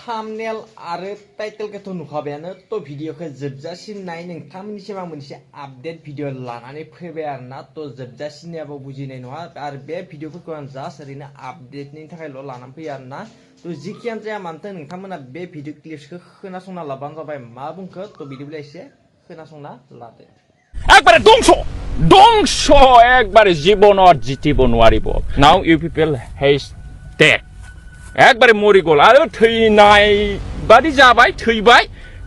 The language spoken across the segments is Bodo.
thumbnail आरो टाइटेल खौथ' नुखाबायानो थ' भिडिअखौ जोबजासिम नाय नोंथांमोननिसिम आं मोनसे आपडेट भिडिअ लानानै फैबाय आरोना थ' जोबजासिमनियाबो बुजिनाय नङा आरो बे भिडिअफोरखौ आं जास्ट ओरैनो आपडेटनि थाखायल' लानानै फैयो आरोना थ' जिखियानो जाया मानोथो नोंथांमोना बे भिडिअ क्लिप्सखौ खोनासंना लाबानो जाबाय मा बुंखो थ' बिदिब्ला एसे खोनासंना लादो একবারে ধ্বংস একবারে জীবনত জিতিব নোৱাৰিব now you people has dead একবারে মৰি গ'ল আৰু থৈনাय बादि जाबाय थैबाय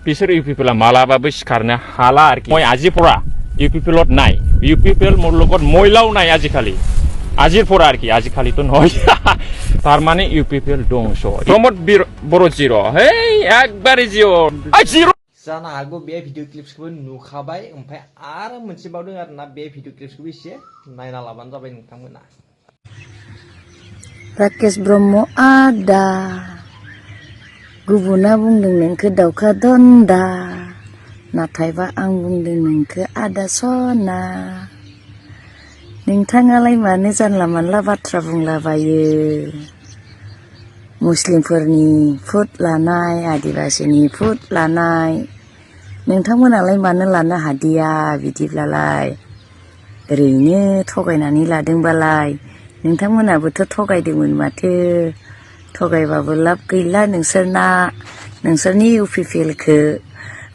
बिसोर इउ पिपला मालाबाबो सिखारनो हाला आरोखि মই আজিৰ পৰা ইউ পিপলত নাই ইউ পিপল মোৰ লগত মহিলাও নাই আজিকালি আজিৰ পৰা आरोखि আজিকালিতো নহয় তার মানে ইউ পিপল ধ্বংস প্রমোদ বড় জিরো হেই একবারে জিরো जानो हागौ बे भिडिअ क्लिप्सखौबो नुखाबाय ओमफ्राय आरो मोनसे बावदों आरोना बे भिडिअ क्लिप्सखौबो एसे नायना लाबानो जाबाय नोंथांमोना राकेश ब्रह्म आदा गुबुना बुंदों नोंखौ दाउखा दन्दा नाथायबा आं बुंदों नोंखौ आदा सना नोंथाङालाय मानो जानला मानला बाथ्रा बुंलाबायो मुस्लिमफोरनि फुट लानाय आदिबासिनि फुट लानाय नोंथांमोनालाय मानो लानो हादिया बिदिब्लालाय ओरैनो थगायनानै लादोंबालाय नोंथांमोनाबोथ' थगायदोंमोन माथो थगायबाबो लाब गैला नोंसोरनि इउपिपिएलखौ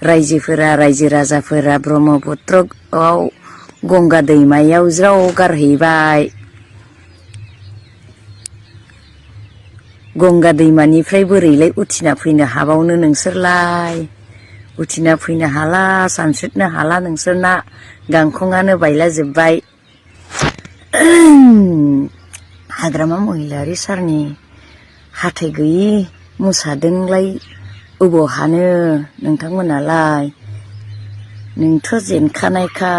रायजोफोरा रायजो राजाफोरा ब्रह्मपुत्रआव गंगा दैमायाव ज्राव गारहैबाय गंगा दैमानिफ्राय बोरैलाय उथिना फैनो हाबावनो नोंसोरलाय उथिना फैनो हाला सानस्रिनो हाला नोंसोरना गांखंआनो बायला जोब्बाय हाग्रामा महिलारि सारनि हाथाय गैयि मोसादोंलाय अबाव हानो नोंथांमोनालाय नोंथ' जेनखानायखा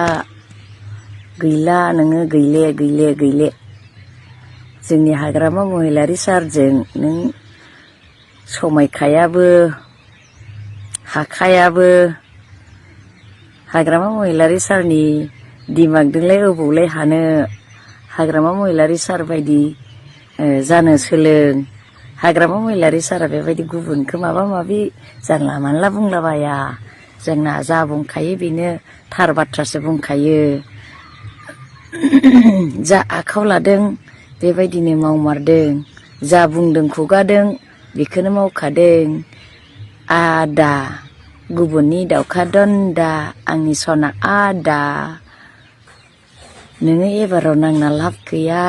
गैला नोङो गैले जोंनि हाग्रामा महिलारि सारजों नों समायखायाबो हाखायाबो हाग्रामा महिलारि सारनि दिमागदोंलाय अबावलाय हानो हाग्रामा महिलारि सार बायदि जानो सोलों हाग्रामा महिलारि सारा बेबायदि गुबुनखौ माबा माबि जानला मानला बुंलाबाया जोंना जा बुंखायो बेनो थार बाथ्रासो बुंखायो जा आखायाव लादों बेबायदिनो मावमारदों जा बुंदों खुगादों बेखौनो मावखादों आदा गुबुननि दाउखा दन्दा आंनि सना आदा नोङो एबाराव नांना लाब गैया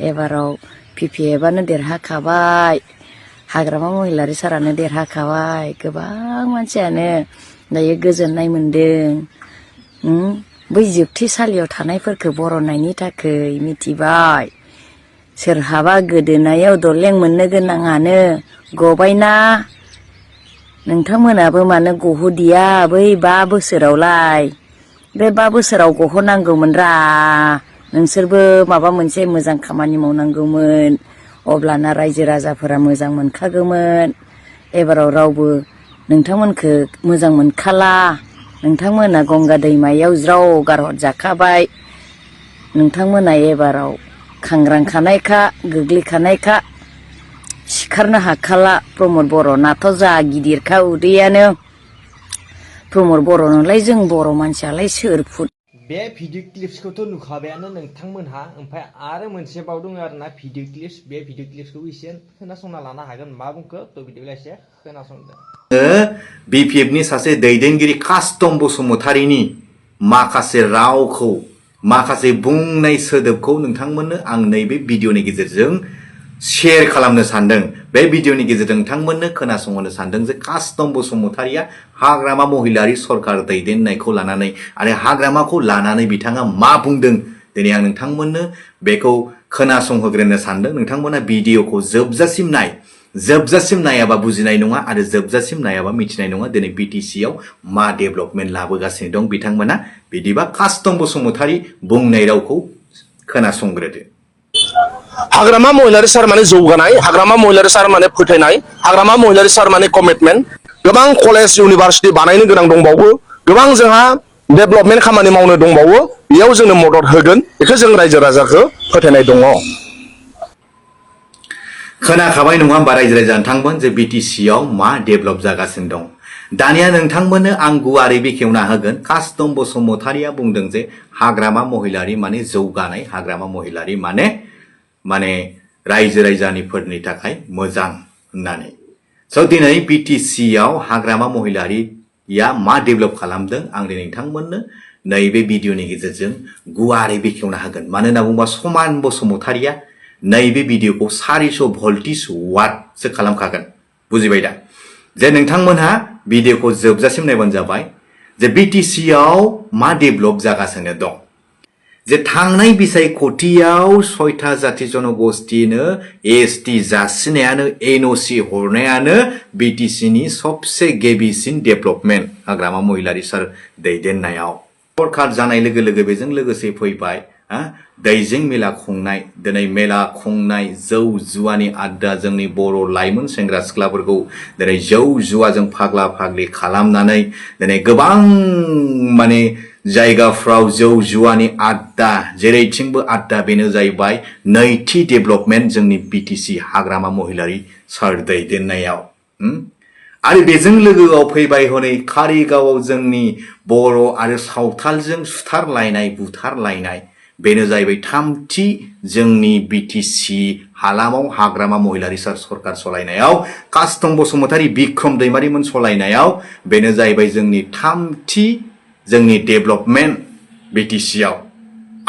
एबाराव पिपिएफआनो देरहाखाबाय हाग्रामा महिलारि सारानो देरहाखाबाय गोबां मानसियानो दायो गोजोननाय मोनदों बै जोबथेसालियाव थानायफोरखौ बर'नायनि थाखाय मिथिबाय सोरहाबा गोदोनायाव दलें मोननो गोनाङानो गबायना नोंथांमोनाबो मानो गहोदिया बै 5 बोसोरावलाय बे 5 बोसोराव गहोनांगौमोन रा नोंसोरबो माबा मोनसे मोजां खामानि मावनांगौमोन अब्लाना रायजो राजाफोरा मोजां मोनखागौमोन एबाराव रावबो नोंथांमोनखौ मोजां मोनखाला नोंथांमोना गंगा दैमायाव ज्राव गारहरजाखाबाय नोंथांमोना एबाराव खांग्रांखानायखा गोग्लैखानायखा सिखारनो हाखाला प्रमोद बर'नाथ' जा गिदिरखा उदैयानो प्रमोद बर'नोलाय जों बर' मानसियालाय सोर फुट बे भिडिअ क्लिप्सखौथ' नुखाबायानो नोंथांमोनहा ओमफ्राय आरो मोनसे बावदों आरोना भिडिअ क्लिप्स बे भिडिअ क्लिप्सखौ एसे खोनासंना लानो हागोन मा बुंखो थ' बिदिब्ला एसे खोनासंदो बिपिएफनि सासे दैदेनगिरि कास्टम बसुमतारीनि माखासे रावखौ माखासे बुंनाय सोदोबखौ नोंथांमोननो आं नैबे भिडिअनि गेजेरजों शेयार खालामनो सानदों बे भिडिअनि गेजेरजों नोंथांमोननो खोनासंहोनो सानदों जे कास्टम बसुमतारीया हाग्रामा महिलारि सरकार दैदेननायखौ लानानै आरो हाग्रामाखौ लानानै बिथाङा मा बुंदों दिनै आं नोंथांमोननो बेखौ खोनासंहोग्रोनो सानदों नोंथांमोना भिडिअखौ जोबजासिम नायाबा बुजिनाय नङा आरो जोबजासिम नायाबा मिथिनाय नङा दिनै बिटिसिआव मा डेभेलपमेन्ट लाबोगासिनो दं बिथांमोना बिदिबा कास्टम बसुमतारी बुंनाय रावखौ खोनासंग्रोदो हाग्रामा महिलारि सार माने जौगानाय हाग्रामा महिलारि सार माने फोथायनाय हाग्रामा महिलारि सार माने कमिटमेन्ट गोबां कलेज इउनिभार्सिटि बानायनो गोनां दंबावो गोबां जोंहा डेभेलपमेन्ट खामानि मावनो दंबावो बेयाव जोंनो मदद होगोन बेखौ जों रायजो राजाखौ फोथायनाय दङ खोनाखाबाय नङा होमबा रायजो राजा नोंथांमोन जे बिटिसियाव मा डेभेलप जागासिनो दं दानिया नोंथांमोननो आं गुवारै बेखेवना होगोन कास्टम बसुमतारिया बुंदों जे हाग्रामा महिलारि माने जौगानाय हाग्रामा महिलारि माने रायजो राजानिफोरनि थाखाय मोजां होननानै स' दिनै बिटिसियाव हाग्रामा महिलारिया मा डेभेलप खालामदों आं दिनै नोंथांमोननो नैबे भिडिअनि गेजेरजों गुवारै बेखेवना होगोन मानो होनना बुङोबा समान बसुमतारिया नैबे भिडिअखौ 400 भल्टिज वाटसो खालामखागोन बुजिबाय दा जे नोंथांमोनहा भिडिअखौ जोबजासिम नायबानो जाबाय जे बिटिसियाव मा डेभेलप जागासिनो दं जे थांनाय बिसायख'थियाव 6था जाति जनगोष्ठीनो एसटि जासिनायानो एनअसि हरनायानो बिटिसिनि सबसे गिबिसिन डेभेलपमेन्ट हाग्रामा महिलारि सार दैदेननायाव सरकार जानाय लोगो लोगो बेजों लोगोसे फैबाय दैजिं मेला खुंनाय दिनै मेला खुंनाय जौ जुवानि आड्डा जोंनि बर' लाइमोन सेंग्रा सिख्लाफोरखौ दिनै जौ जुवाजों फाग्ला फाग्लि खालामनानै दिनै गोबां माने जायगाफ्राव जौ जुवानि आड्डा जेरैथिंबो आड्डा बेनो जाहैबाय नैथि डेभेलपमेन्ट जोंनि बिटिसि हाग्रामा महिलारि सार दैदेननायाव आरो बेजों लोगोआव फैबाय हनै कारिगावआव जोंनि बर' आरो सावथालजों सुथारलायनाय बुथारलायनाय बेनो जाहैबाय थामथि जोंनि बिटिसि हालामाव हाग्रामा महिलारि सार सरकार सलायनायाव कास्टम बसुमतारि बिक्रम दैमारिमोन सलायनायाव बेनो जाहैबाय जोंनि थामथि जोंनि डेभेलपमेन्ट बिटिसियाव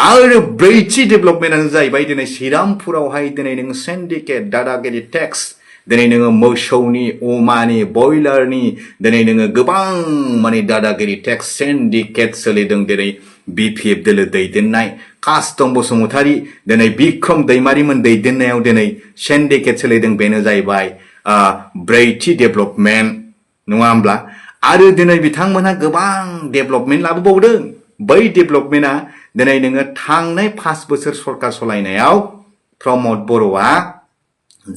आरो ब्रैथि डेभेलपमेन्टआनो जाहैबाय दिनै श्रीरामपुरावहाय दिनै नों सिन्डिकेट दादागिरि टेक्स दिनै नोङो मोसौनि अमानि बयलारनि दिनै नोङो गोबां माने दादागिरि टेक्स सिन्डिकेट सोलिदों दिनै बिपिएफ दोलो दैदेननाय कास्टम बसुमतारि दिनै बिक्रम दैमारिमोन दैदेननायाव दिनै सिन्डिकेट सोलिदों बेनो जाहैबाय ब्रैथि डेभेलपमेन्ट नङा होमब्ला आरो दिनै बिथांमोनहा गोबां डेभेलपमेन्ट लाबोबावदों बै डेभेलपमेन्टआ दिनै नोङो थांनाय 5 बोसोर सरकार सलायनायाव प्रमद बर'आ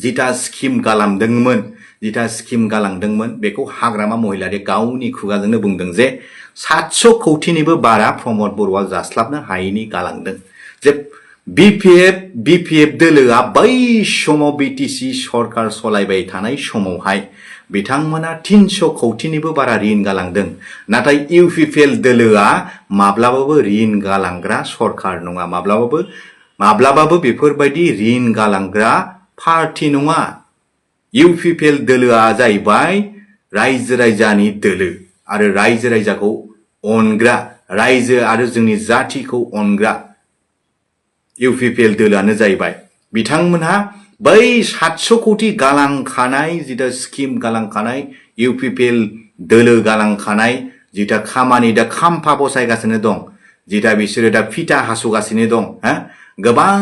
जिथा स्किम गालांदोंमोन बेखौ हाग्रामा महिलारि गावनि खुगाजोंनो बुंदों जे 700 कौटिनिबो बारा प्रमद बर'आ जास्लाबनो हायैनि गालांदों जे बिपिएफ दोलोआ बै समाव बिटिसि सरकार सलायबाय थानाय समावहाय बिथांमोना 300 कौटिनिबो बारा ऋण गालांदों नाथाय इउपिपिएल दोलोआ माब्लाबाबो ऋण गालांग्रा सरकार नङा माब्लाबाबो बेफोरबायदि ऋण गालांग्रा पार्टी नङा इउपिपिएल दोलोआ जाहैबाय रायजो राजानि दोलो आरो रायजो राजाखौ अनग्रा रायजो आरो जोंनि जातिखौ अनग्रा इउपिपिएल दोलोआनो जाहैबाय बिथांमोनहा बै 700 कौटि गालांखानाय जिथा स्किम गालांखानाय इउपिपिएल दोलो गालांखानाय जिथा खामानि दा खाम्फा बसायगासिनो दं जिथा बिसोरो दा फिथा हास'गासिनो दं गोबां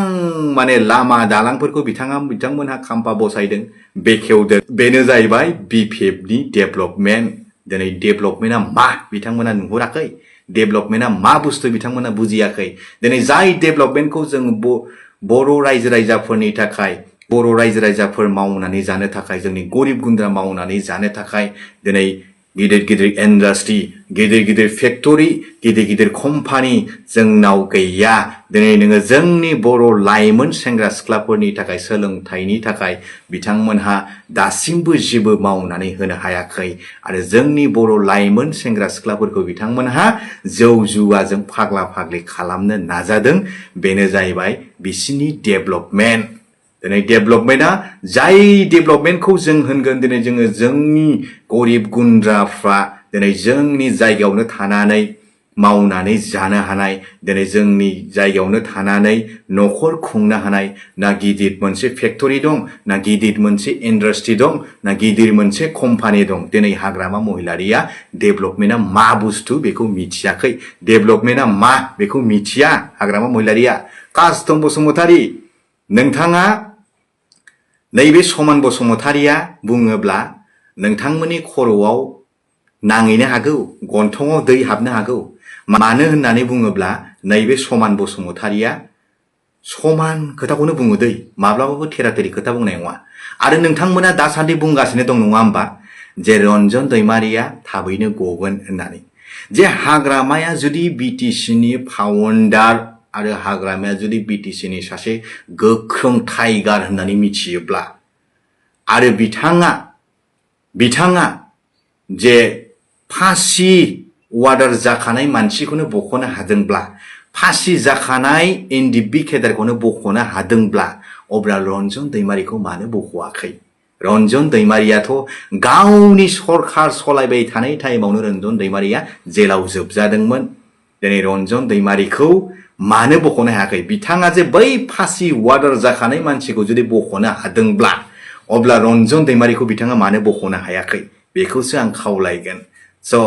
माने लामा दालांफोरखौ बिथांमोनहा खाम्फा बसायदों बेखेवदों बेनो जाहैबाय बिपिएफनि डेभेलपमेन्ट दिनै डेभेलपमेन्टआ मा बिथांमोना नुहुराखै डेभेलपमेन्टआ मा बुस्थु बिथांमोना बुजियाखै दिनै जाय डेभेलपमेन्टखौ जों बर' रायजो राजाफोरनि थाखाय बर' रायजो राजाफोर मावनानै जानो थाखाय जोंनि गरिब गुन्द्रा मावनानै जानो थाखाय दिनै गिदिर गिदिर इन्डास्ट्रि गिदिर गिदिर फेक्टरि गिदिर गिदिर कम्पानि जोंनाव गैया दिनै नोङो जोंनि बर' लाइमोन सेंग्रा सिख्लाफोरनि थाखाय सोलोंथाइनि थाखाय बिथांमोनहा दासिमबो जेबो मावनानै होनो हायाखै आरो जोंनि बर' लाइमोन सेंग्रा सिख्लाफोरखौ बिथांमोनहा जौ जुवाजों फाग्ला फाग्लि खालामनो नाजादों बेनो जाहैबाय बिसिनि डेभेलपमेन्ट दिनै डेभेलपमेन्टआ जाय डेभेलपमेन्टखौ जों होनगोन दिनै जोङो जोंनि गरिब गुन्द्राफ्रा दिनै जोंनि जायगायावनो थानानै मावनानै जानो हानाय दिनै जोंनि जायगायावनो थानानै न'खर खुंनो हानाय ना गिदिर मोनसे फेक्टरि दं ना गिदिर मोनसे इन्डास्ट्रि दं ना गिदिर मोनसे कम्पानि दं दिनै हाग्रामा महिलारिया डेभेलपमेन्टआ मा बुस्थु बेखौ मिथियाखै डेभेलपमेन्टआ मा बेखौ मिथिया हाग्रामा महिलारिया कास्टम बसुमतारि नोंथाङा नैबे समान बसुमतारिया बुङोब्ला नोंथांमोननि खर'आव नाङैनो हागौ गन्थङाव दै हाबनो हागौ मानो होननानै बुङोब्ला नैबे समान बसुमतारिया समान खोथाखौनो बुङो दै माब्लाबाबो थेराथेरि खोथा बुंनाय नङा आरो नोंथांमोना दासान्दि बुंगासिनो दं नङा होमबा जे रन्जन दैमारिया थाबैनो गगोन होननानै जे हाग्रामाया जुदि बिटिसिनि फाउन्डार आरो हाग्रामाया जुदि बिटिसिनि सासे गोख्रों टाइगार होननानै मिथियोब्ला आरो बिथाङा जे फासि वार्डार जाखानाय मानसिखौनो बख'नो हादोंब्ला फासि जाखानाय एनडिपि केडारखौनो बख'नो हादोंब्ला अब्ला रन्जन दैमारिखौ मानो बख'वाखै रन्जन दैमारियाथ' गावनि सरखार सलायबाय थानाय टाइमावनो रन्जन दैमारिया जेलाव जोबजादोंमोन दिनै रन्जन दैमारिखौ मानो बख'नो हायाखै बिथाङा जे बै फासि वार्डार जाखानाय मानसिखौ जुदि बख'नो हादोंब्ला अब्ला रन्जन दैमारिखौ बिथाङा मानो बख'नो हायाखै बेखौसो आं खावलायगोन स'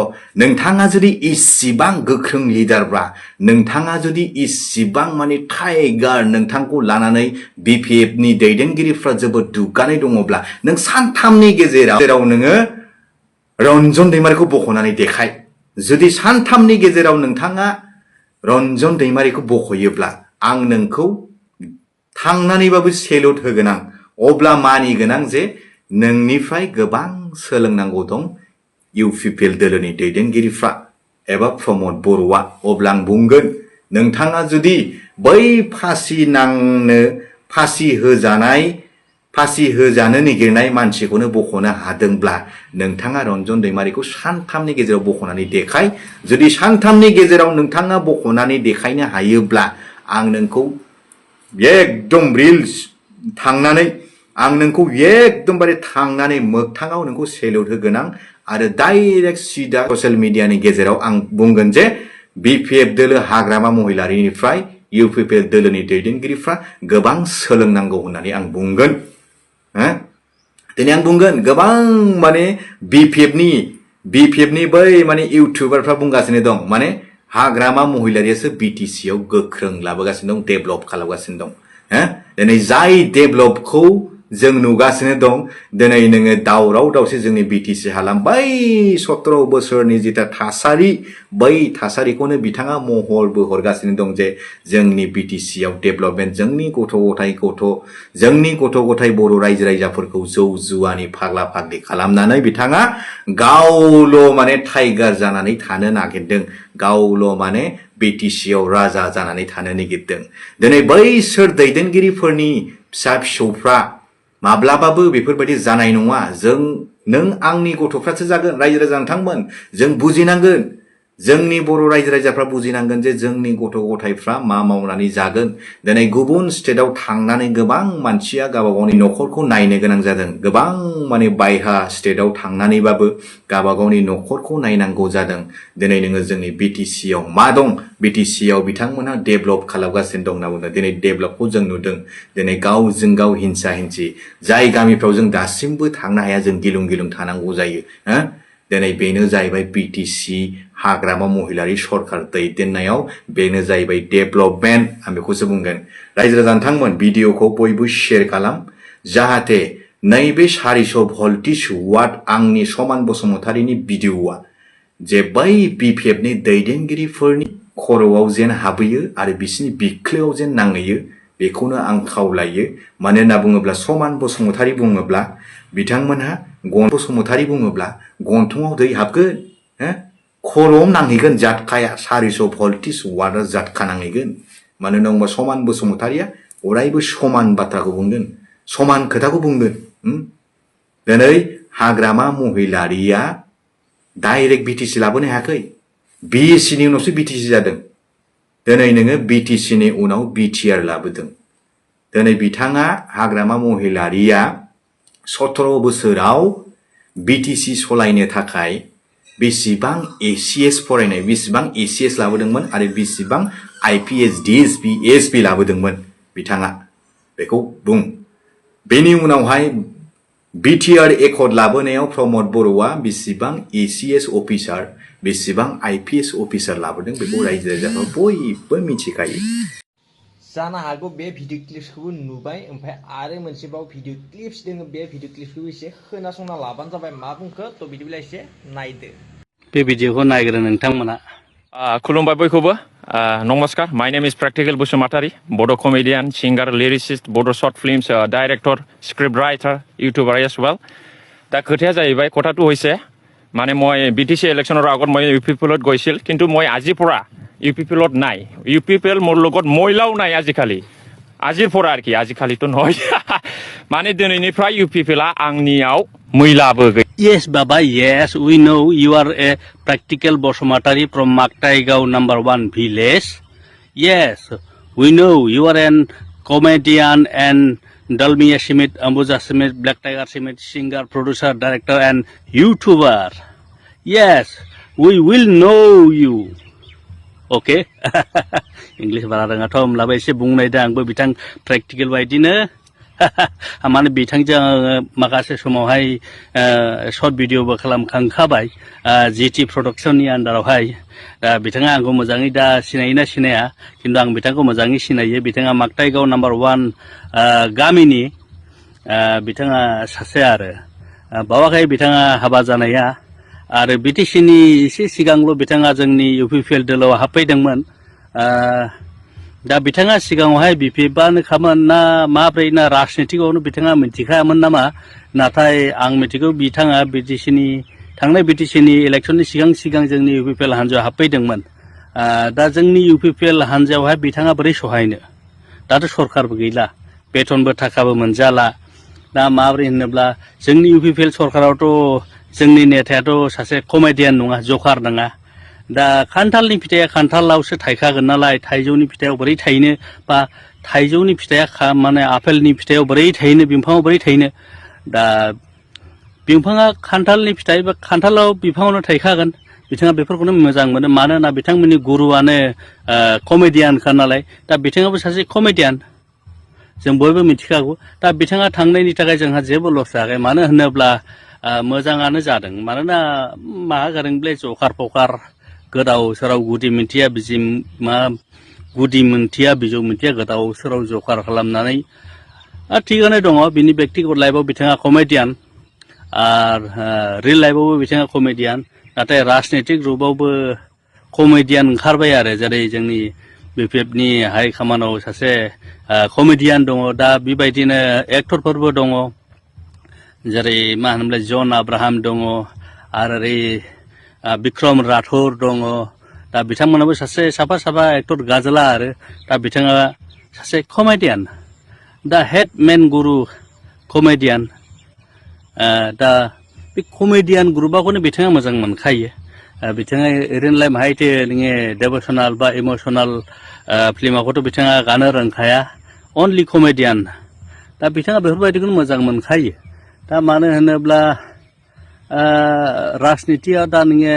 नोंथाङा जुदि इसिबां गोख्रों लिडारब्ला नोंथाङा जुदि इसिबां माने टाइगार नोंथांखौ लानानै BPF नि दैदेनगिरिफ्रा जोबोद दुग्गानाय दङब्ला नों सानथामनि गेजेराव नोङो रन्जन दैमारिखौ बख'नानै देखाय जुदि सानथामनि गेजेराव नोंथाङा रन्जन दैमारिखौ बख'योब्ला आं नोंखौ थांनानैबाबो सेलुट होगोन आं अब्ला मानिगोन आं जे नोंनिफ्राय गोबां सोलोंनांगौ दं UPPL दोलोनि दैदेनगिरिफ्रा एबा प्रमद बर'आ अब्ला आं बुंगोन नोंथाङा जुदि बै फासि होजानो नागिरनाय मानसिखौनो बख'नो हादोंब्ला नोंथाङा रन्जन दैमारिखौ सानथामनि गेजेराव बख'नानै देखाय जुदि सानथामनि गेजेराव नोंथाङा बख'नानै देखायनो हायोब्ला आं नोंखौ एकदम रिल्स थांनानै आं नोंखौ एकदमबारे थांनानै मोगथाङाव नोंखौ सेलुट होगोन आं आरो डाइरेक्ट सिदा ससियेल मिडियानि गेजेराव आं बुंगोन जे BPF दोलो हाग्रामा महिलारिनिफ्राय UPPL दोलोनि दैदेनगिरिफ्रा गोबां सोलोंनांगौ होननानै आं बुंगोन दिनै आं बुंगोन गोबां माने BPF नि बै माने इउटिउबारफ्रा बुंगासिनो दं माने हाग्रामा महिलारियासो BTC आव गोख्रों लाबोगासिनो दं डेभेलप खालामगासिनो दं दिनै जाय डेभेलपखौ जों नुगासिनो दं दिनै नोङो दावराव दावसि जोंनि BTC हालाम बै 17 बोसोरनि जिथा थासारि बै थासारिखौनो बिथाङा महरबो हरगासिनो दं जे जोंनि BTC आव डेभेलपमेन्ट जोंनि गथ' गथाय बर' रायजो राजाफोरखौ जौ जुवानि फाग्ला फाग्लि खालामनानै बिथाङा गावल' माने टाइगार जानानै थानो नागिरदों गावल' माने BTC आव राजा जानानै थानो नागिरदों दिनै बैसोर दैदेनगिरिफोरनि फिसा फिसौफ्रा माब्लाबाबो बेफोरबायदि जानाय नङा नों आंनि गथ'फ्रासो जागोन रायजो राजा नोंथांमोन जों बुजिनांगोन जोंनि बर' रायजो राजाफ्रा बुजिनांगोन जे जोंनि गथ' गथायफ्रा मा मावनानै जागोन दिनै गुबुन स्टेटआव थांनानै गोबां मानसिया गावबा गावनि न'खरखौ नायनो गोनां जादों गोबां माने बायहा स्टेटआव थांनानैबाबो गावबा गावनि न'खरखौ नायनांगौ जादों दिनै नोङो जोंनि BTC आव मा दं BTC आव बिथांमोनहा डेभेलप खालामगासिनो दं होनना बुंदों दिनै डेभेलपखौ जों नुदों दिनै गावजों गाव हिंसा हिंसि जाय गामिफ्राव जों दासिमबो थांनो हाया जों गिलुं गिलुं थानांगौ जायो दिनै बेनो जाहैबाय BTC हाग्रामा महिलारि सरखार दैदेननायाव बेनो जाहैबाय डेभेलपमेन्ट आं बेखौसो बुंगोन रायजो राजा नोंथांमोन भिडिअखौ बयबो शेयार खालाम जाहाथे नैबे 400 भल्टिज वाट आंनि समान बसुमतारिनि भिडिअआ जे बै BPF नि दैदेनगिरिफोरनि खर'आव जेन हाबहैयो आरो बिसिनि बिख्लोआव जेन नांहैयो बेखौनो आं खावलायो मानो होनना बुङोब्ला समान बसुमतारि बुङोब्ला बिथांमोनहा बसुमतारि बुङोब्ला गन्थङाव दै हाबगोन खर'आव नांहैगोन जातखाया 400 भल्टिज वाटआ जातखा नांहैगोन मानो होनोबा समान बसुमतारिया अरायबो समान बाथ्राखौ बुंगोन समान खोथाखौ बुंगोन दिनै हाग्रामा महिलारिया डाइरेक्ट BTC लाबोनो हायाखै BEC नि उनावसो BTC जादों दिनै नोङो BTC नि उनाव BTR लाबोदों दिनै बिथाङा हाग्रामा महिलारिया 17 बोसोराव BTC सलायनो थाखाय बेसेबां ACS फरायनाय बेसेबां ACS लाबोदोंमोन आरो बेसेबां IPS DSP ASP लाबोदोंमोन बिथाङा बेखौ बुं बेनि उनावहाय BTR एकर्ड लाबोनायाव प्रमद बर'आ बेसेबां ACS अफिसार बेसेबां IPS अफिसार लाबोदों बेखौ रायजो राजाफ्रा बयबो मिथिखायो जानो हागौ बे भिडिअ क्लिप्सखौबो नुबाय ओमफ्राय आरो मोनसेबाव भिडिअ क्लिप्स दङ बे भिडिअ क्लिप्सखौबो एसे खोनासंना लाबानो जाबाय मा बुंखो थ' बिदिब्ला एसे नायदो बे भिडिअखौ नायग्रो नोंथांमोना खुलुमबाय बयखौबो नमस्कार माय नेम इज प्रेक्टिकल बसुमतारी बड' कमेडियान सिंगार लिरिसिस्ट बड' short films director script writer YouTuber as well दा खोथाया जाहैबाय কথাটো হৈছে মানে মই BTC ইলেকশ্যনৰ আগত মই UPPLত গৈছিল কিন্তু মই আজিৰ পৰা UPPLত নাই UPPL মোৰ লগত মহিলাও নাই আজিকালি আজিৰ পৰা আৰু কি আজিকালিতো নহয় माने दिनैनिफ्राय इउपिपिएलआ आंनियाव मैलाबो गैया Yes, Baba, yes, we know you are a practical Basumatary from Maktaigao #1 village. Yes, we know you are an comedian and Dalmia Schmidt, Ambuja Schmidt, Black Tiger Schmidt, singer, producer, director, and YouTuber. Yes, we will know you. Okay? English बारा रोङाथ' होमब्लाबो एसे बुंनायदो आंबो बिथां practical बायदिनो माने बिथांजों माखासे समावहाय शर्ट भिडिअबो खालामखांखाबाय जिटि प्रडाक्शननि आन्डारावहाय दा बिथाङा आंखौ मोजाङै दा सिनायोना सिनाया खिन्थु आं बिथांखौ मोजाङै सिनायो बिथाङा माकटाइगाव #1 गामिनि बिथाङा सासे आरो बावाखै बिथाङा हाबा जानाया आरो बिटिसिनि एसे सिगांल' बिथाङा जोंनि इउपिपिएल दोलोआव हाबफैदोंमोन दा बिथाङा सिगाङावहाय बिपिएफआनो खामोन ना माब्रै ना राजनितिकआवनो बिथाङा मिथिखायामोन नामा नाथाय आं मिथिगौ बिथाङा बिटिसिनि थांनाय बिटिसिनि इलेक्सननि सिगां जोंनि इउपिपिएल हान्जायाव हाबफैदोंमोन दा जोंनि इउपिपिएल हान्जायावहाय बिथाङा बोरै सहायनो दाथ' सरखारबो गैला बेथनबो थाखाबो मोनजाला दा माब्रै होनोब्ला जोंनि इउपिपिएल सरखारावथ' जोंनि नेतायाथ' सासे कमेडियान नङा जकार नङा दा खान्थालनि फिथाइया खान्थालावसो थायखागोन नालाय थाइजौनि फिथाइयाव बोरै थायनो बा थाइजौनि फिथाइया माने आपेलनि फिथाइयाव बोरै थायनो बिफाङाव बोरै थायनो दा बिफाङा खान्थालनि फिथाइ बा खान्थालाव बिफाङावनो थायखागोन बिथाङा बेफोरखौनो मोजां मोनो मानोना बिथांमोननि गुरुआनो कमेडियानखा नालाय दा बिथाङाबो सासे कमेडियान जों बयबो मिथिखागौ दा बिथाङा थांनायनि थाखाय जोंहा जेबो लस जायाखै मानो होनोब्ला मोजाङानो जादों मानोना मा गारोंब्ले जखार पकार गोदाव सोराव गुदि मिन्थिया बिजि मा गुदि मिन्थिया बिजौ मिन्थिया गोदाव सोराव जखार खालामनानै थिगानो दङ बिनि बेक्तिगत लाइफआव बिथाङा कमेडियान आरो रियल लाइफआवबो बिथाङा कमेडियान नाथाय राजनितिक रुपावबो कमेडियान ओंखारबाय आरो जेरै जोंनि बिपिएफनि हाइ कमान्डआव सासे कमेडियान दङ दा बेबायदिनो एक्टरफोरबो दङ जेरै मा होनोमोनलाय जन आब्राहाम दङ आरो ओरै बिक्रम राठौर दङ दा बिथांमोनाबो सासे साफा एक्टर गाजोला आरो दा बिथाङा सासे कमेडियान दा हेड मेन गुरु कमेडियान दा बे कमेडियान ग्रुपखौनो बिथाङा मोजां मोनखायो बिथाङा ओरैनोलाय माहायथो नोङो डेभ'सनाल बा इमसनाल फिल्माखौथ' बिथाङा गानो रोंखाया अनलि कमेडियान दा बिथाङा बेफोरबायदिखौनो मोजां मोनखायो दा मानो होनोब्ला राजनितिया दा नोङो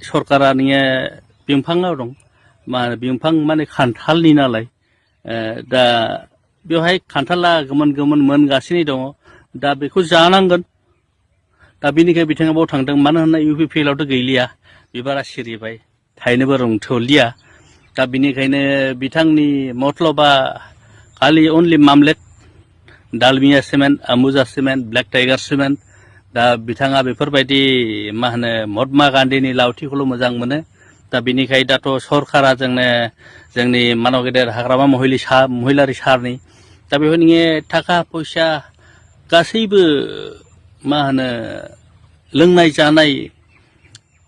सरकारा नोङो बिफाङाव दं मा बिफां माने खान्थालनि नालाय दा बेवहाय खान्थाला गोमोन मोनगासिनो दङ दा बेखौ जानांगोन दा बेनिखाय बिथाङा बाव थांदों मानो होनना इउपिपिएलआवथ' गैलिया बिबारा सिरिबाय थायनोबो रोंथ'लिया दा बिनिखायनो बिथांनि मत्लबा खालि अनलि मामलेट Dalmia cement Ambuja cement Black Tiger cement दा बिथाङा बेफोरबायदि मा होनो महात्मा गान्धीनि लावथिखौल' मोजां मोनो दा बिनिखाय दाथ' सरकारा जोंनि मानव गेदेर हाग्रामा महिलारि सारनि दा बेवहाय नोङो थाखा फैसा गासैबो मा होनो लोंनाय जानाय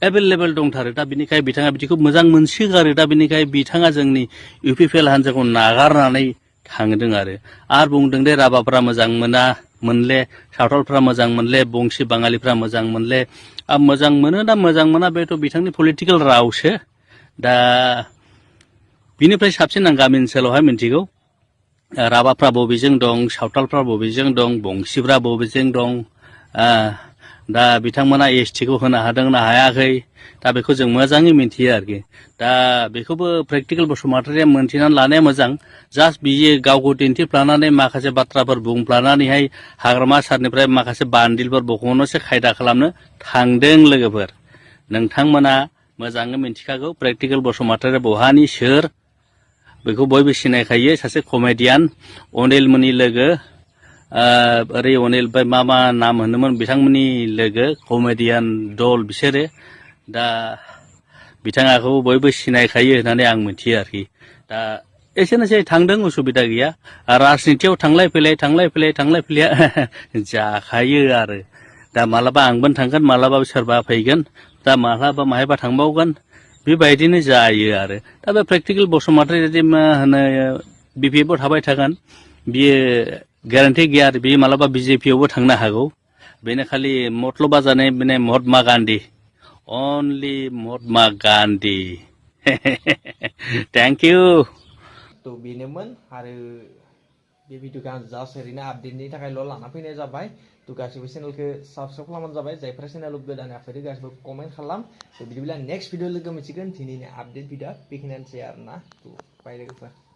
एभेलेबेल दंथारो दा बिनिखाय बिथाङा बिदिखौ मोजां मोनसिगारो दा बिनिखाय बिथाङा जोंनि इउपिपिएल हान्जाखौ नागारनानै थांदों आरो बुंदों दे राभाफ्रा मोजां मोनले सावथालफ्रा मोजां मोनले बंसि बाङालिफ्रा मोजां मोनले मोजां मोनो ना मोजां मोना बेथ' बिथांनि पलिटिकेल रावसो दा बिनिफ्राय साबसिन आं गामि ओनसोलावहाय मिन्थिगौ राभाफ्रा बबेजों दं सावथालफ्रा बबेजों दं बंसिफ्रा बबेजों दं दा बिथांमोना एसटिखौ होनो हादों ना हायाखै दा बेखौ जों मोजाङै मिन्थियो आरोखि दा बेखौबो प्रेक्टिकेल बसुमतारिया मोन्थिनानै लानाया मोजां जास्ट बियो गावखौ दिन्थिफ्लानानै माखासे बाथ्राफोर बुंफ्लानानैहाय हाग्रामा सारनिफ्राय माखासे बान्दिलफोर बख'नोसो खायदा खालामनो थांदों लोगोफोर नोंथांमोना मोजाङै मिन्थिखागौ प्रेक्टिकेल बसुमतारिया बहानि सोर बेखौ बयबो सिनायखायो सासे कमेडियान अनिलमोननि लोगो ओरै अनिल बाय मा नाम होनोमोन बिथांमोननि लोगो कमेडियान दल बिसोरो दा बिथाङाखौ बयबो सिनायखायो होननानै आं मिथियो आरोखि दा एसेनोसै थांदों उसुबिदा गैया राजनितियाव थांलाय फैलाया जाखायो आरो दा मालाबा आंबो थांगोन मालाबा सोरबा फैगोन दा मालाबा माहायबा थांबावगोन बेबायदिनो जायो आरो दा बे प्रेक्टिकेल बसुमतारि जुदि मा होनो बिपिएफआव थाबाय थागोन बियो गेरेन्टि गैया आरो बे मालाबा बिजेपियावबो थांनो हागौ बेनो खालि मत्लबा जानाय माने Mahatma Gandhi only Mahatma Gandhi thank you तो बेनोमोन आरो बे भिडिअखौ आं जास्ट ओरैनो आपडेटनि थाखायल' लाना फैनाय जाबाय तो गासिबो चेनेलखौ साबस्क्राइब खालामबानो जाबाय जायफोरा चेनेलाव गोदान हाबफैदों गासिबो कमेन्ट खालाम तो बिदिब्ला नेक्स्ट भिडिअ लोगो मोनसिगोन दिनैनि आपडेट भिडिअ बेखिनियानोसै आरोना तो बाय लोगोफोर